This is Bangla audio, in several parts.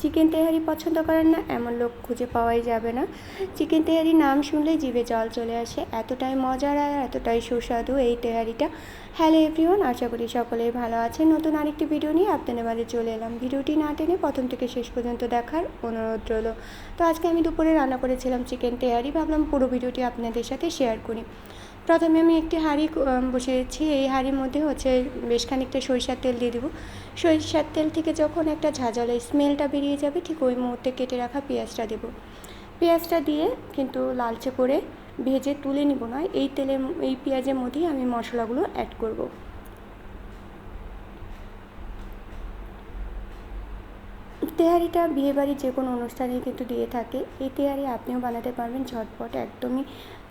চিকেন তেহারি পছন্দ করেন না এমন লোক খুঁজে পাওয়াই যাবে না। চিকেন তেহারি নাম শুনলেই জিভে জল চলে আসে, এতটাই মজার আর এতটাই সুস্বাদু এই তেহারিটা। হ্যালো এভরিওয়ান, আশা করি সকলেই ভালো আছেন। নতুন আরেকটি ভিডিও নিয়ে আপনাদের মাঝে চলে এলাম। ভিডিওটি না টেনে প্রথম থেকে শেষ পর্যন্ত দেখার অনুরোধ রইল। তো আজকে আমি দুপুরে রান্না করেছিলাম চিকেন তেহারি, ভাবলাম পুরো ভিডিওটি আপনাদের সাথে শেয়ার করি। প্রথমে আমি একটি হাঁড়ি বসিয়েছি। এই হাঁড়ির মধ্যে বেশ খানিকটা সরিষার তেল দিয়ে দেবো। সরিষার তেল থেকে যখন একটা ঝাঁঝালো স্মেলটা বেরিয়ে যাবে, ঠিক ওই মুহূর্তে কেটে রাখা পেঁয়াজটা দেবো। পেঁয়াজটা দিয়ে কিন্তু লালচে করে ভেজে তুলে নিব না, এই পেঁয়াজের মধ্যেই আমি মশলাগুলো অ্যাড করব। তেহারিটা বিয়েবাড়ির যে কোনো অনুষ্ঠানে কিন্তু দিয়ে থাকে। এই তেহারি আপনিও বানাতে পারবেন ঝটপট, একদমই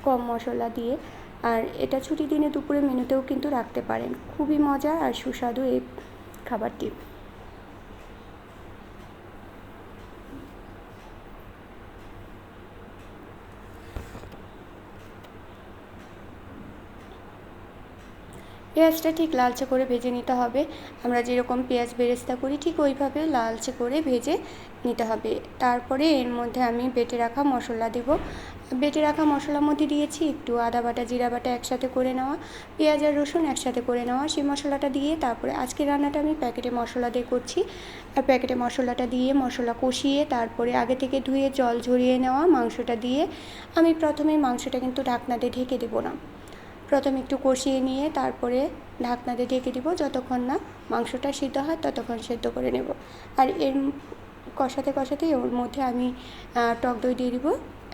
কম মশলা দিয়ে। আর এটা ছুটির দিনে দুপুরে মেনুতেও কিন্তু রাখতে পারেন। খুবই মজার আর সুস্বাদু এই খাবারটি। পেঁয়াজটা ঠিক লালচে করে ভেজে নিতে হবে। আমরা যেরকম পেঁয়াজ বেরেস্তা করি ঠিক ওইভাবে লালচে করে ভেজে নিতে হবে। তারপরে এর মধ্যে আমি বেটে রাখা মশলা দেব। বেটে রাখা মশলার মধ্যে দিয়েছি একটু আদা বাটা, জিরা বাটা একসাথে করে নেওয়া, পেঁয়াজ আর রসুন একসাথে করে নেওয়া। সেই মশলাটা দিয়ে তারপরে আজকের রান্নাটা আমি প্যাকেটে মশলা দিয়ে করছি। আর প্যাকেটে মশলাটা দিয়ে মশলা কষিয়ে তারপরে আগে থেকে ধুয়ে জল ঝরিয়ে নেওয়া মাংসটা দিয়ে আমি প্রথমে মাংসটা কিন্তু ঢাকনা দিয়ে ঢেকে দেবো না। প্রথমে একটু কষিয়ে নিয়ে তারপরে ঢাকনা দিয়ে ঢেকে দিব। যতক্ষণ না মাংসটা সিদ্ধ হয় ততক্ষণ সিদ্ধ করে নেব। আর এর কষাতে কষাতে ওর মধ্যে আমি টক দই দিয়ে দিব।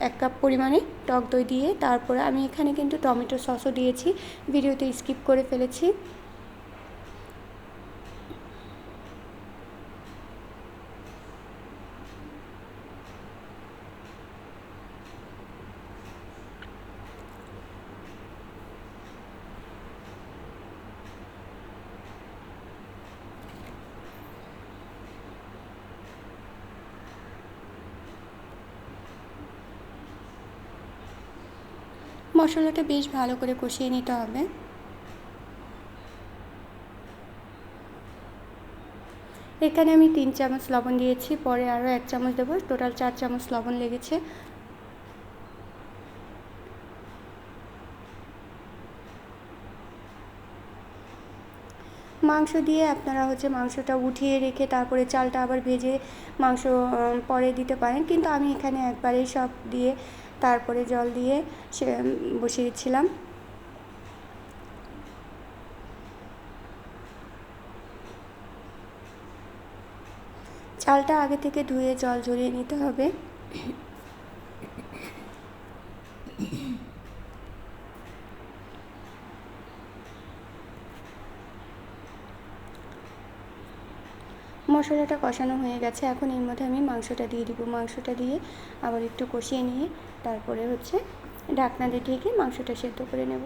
1 কাপ পরিমাণে টক দই দিয়ে তারপরে আমি এখানে কিন্তু টমেটো সসও দিয়েছি, ভিডিওতে স্কিপ করে ফেলেছি। মশলাটা বেশ ভালো করে কষিয়ে নিতে হবে। এখানে আমি 3 চামচ লবণ দিয়েছি, পরে আরও 1 চামচ দেবো, টোটাল 4 চামচ লবণ লেগেছে। মাংস দিয়ে আপনারা মাংসটা উঠিয়ে রেখে তারপরে চালটা আবার ভেজে মাংস পরে দিতে পারেন, কিন্তু আমি এখানে একবারেই সব দিয়ে তারপরে জল দিয়ে বসিয়েছিলাম। চালটা আগে থেকে ধুয়ে জল ঝরিয়ে নিতে হবে। মশলাটা কষানো হয়ে গেছে, এখন এর মধ্যে আমি মাংসটা দিয়ে দিব। মাংসটা দিয়ে আবার একটু কষিয়ে নিয়ে তারপরে ঢাকনা দিয়ে ঢেকে মাংসটা সেদ্ধ করে নেব।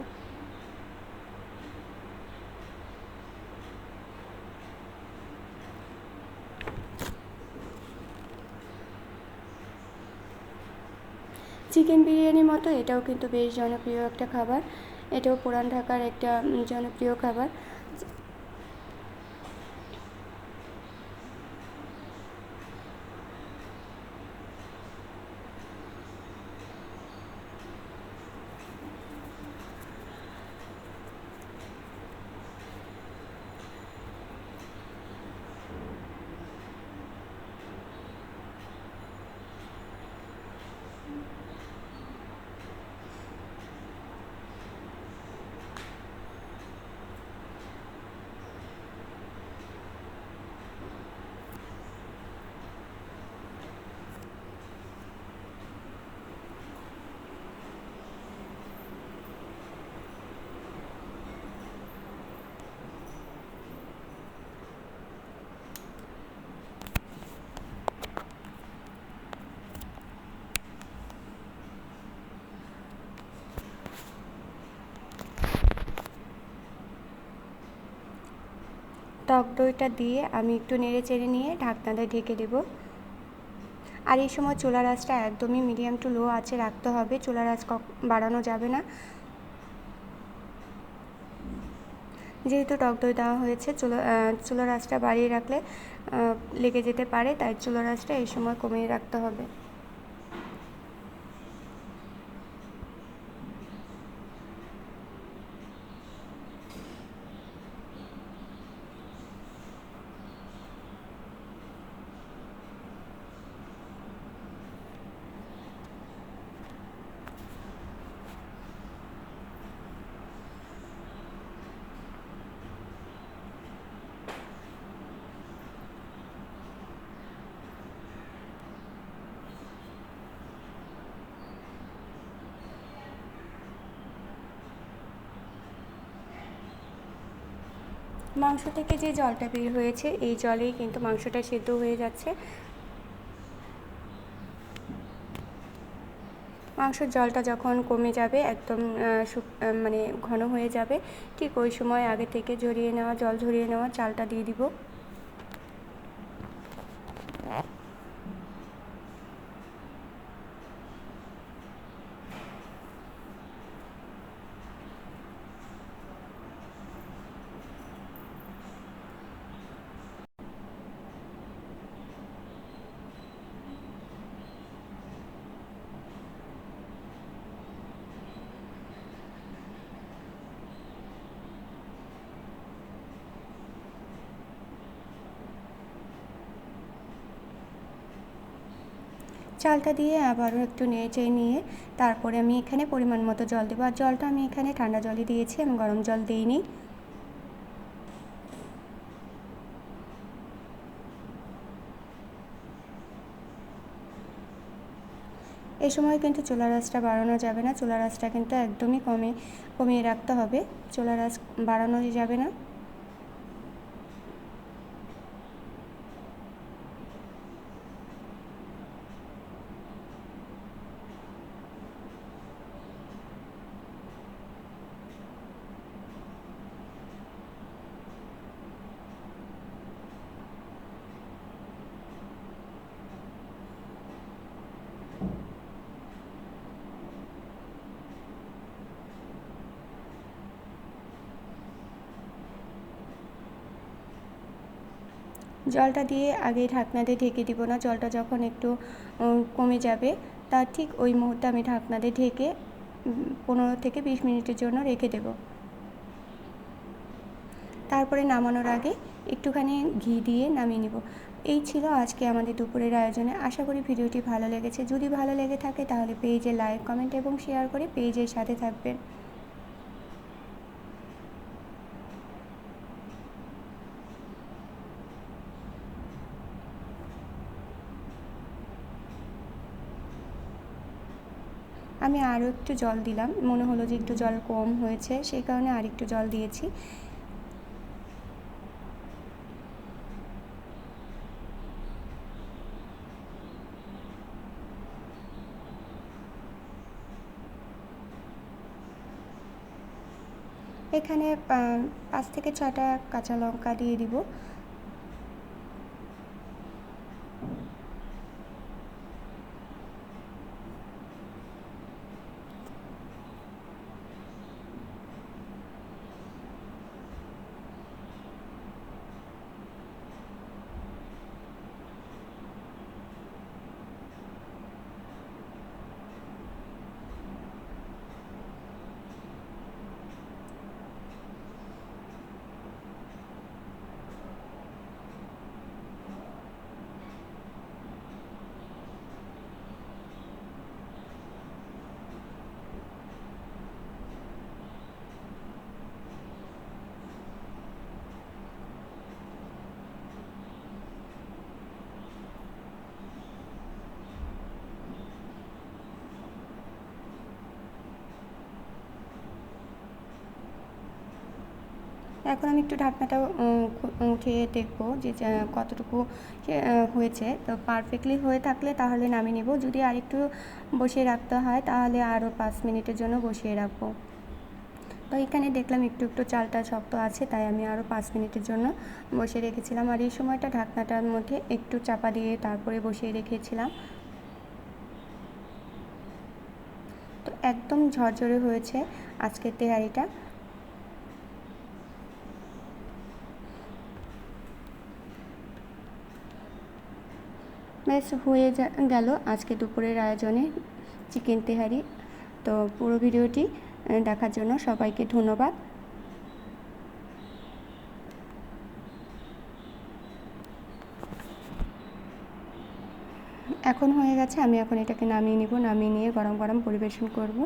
চিকেন বিরিয়ানির মতো এটাও কিন্তু বেশ জনপ্রিয় একটা খাবার। এটাও পুরান ঢাকার একটা জনপ্রিয় খাবার। টক দইটা দিয়ে আমি একটু নেড়ে চেড়ে নিয়ে ঢাকনা দিয়ে ঢেকে দেব। আর এই সময় চুলার আঁচটা একদমই মিডিয়াম টু লো আঁচে রাখতে হবে, চুলার আঁচ বাড়ানো যাবে না। যেহেতু টক দই দেওয়া হয়েছে, চুলার আঁচটা বাড়িয়ে রাখলে লেগে যেতে পারে, তাই চুলার আঁচটা এই সময় কমিয়ে রাখতে হবে। মাংস থেকে যে জলটা বের হয়েছে, এই জলেই কিন্তু মাংসটা সেদ্ধ হয়ে যাচ্ছে। মাংসের জলটা যখন কমে যাবে, একদম মানে ঘন হয়ে যাবে, ঠিক ওই সময় আগে থেকে জল ঝরিয়ে নেওয়া চালটা দিয়ে দিব। চালটা দিয়ে আবারও একটু নেড়ে নিয়ে তারপরে আমি এখানে পরিমাণ মতো জল দেবো। আর জলটা আমি এখানে ঠান্ডা জলই দিয়েছি, আমি গরম জল দিইনি। এই সময় কিন্তু চুলার আঁচটা বাড়ানো যাবে না, চুলার আঁচটা কিন্তু একদমই কমিয়ে রাখতে হবে, চুলার আঁচ বাড়ানো যাবে না। জলটা দিয়ে আগেই ঢাকনা দিয়ে ঢেকে দিব না, জলটা যখন একটু কমে যাবে, তার ঠিক ওই মুহূর্তে আমি ঢাকনা দিয়ে ঢেকে 15 থেকে 20 মিনিটের জন্য রেখে দেব। তারপরে নামানোর আগে একটুখানি ঘি দিয়ে নামিয়ে নেব। এই ছিল আজকে আমাদের দুপুরের আয়োজনে। আশা করি ভিডিওটি ভালো লেগেছে। যদি ভালো লেগে থাকে তাহলে পেজে লাইক, কমেন্ট এবং শেয়ার করে পেজের সাথে থাকবেন। আমি আরও একটু জল দিলাম, মনে হলো যে একটু জল কম হয়েছে, সেই কারণে আর একটু জল দিয়েছি। এখানে 5 থেকে 6টা কাঁচা লঙ্কা দিয়ে দিব। এখন আমি একটু ঢাকনাটা উঠিয়ে দেখব যে কতটুকু হয়েছে। তো পারফেক্টলি হয়ে থাকলে তাহলে নামিয়ে নেব, যদি আরেকটু বসিয়ে রাখতে হয় তাহলে আরও 5 মিনিটের জন্য বসিয়ে রাখবো। তো এখানে দেখলাম একটু একটু চালটা শক্ত আছে, তাই আমি আরও 5 মিনিটের জন্য বসিয়ে রেখেছিলাম। আর এই সময়টা ঢাকনাটার মধ্যে একটু চাপা দিয়ে তারপরে বসিয়ে রেখেছিলাম। তো একদম ঝরঝরে হয়েছে আজকের তেহারিটা। ব্যাস হয়ে গেল আজকে দুপুরের আয়োজনে চিকেন তেহারি। তো পুরো ভিডিওটি দেখার জন্য সবাইকে ধন্যবাদ। এখন হয়ে গেছে, আমি এখন এটাকে নামিয়ে নিব, নামিয়ে নিয়ে গরম গরম পরিবেশন করব।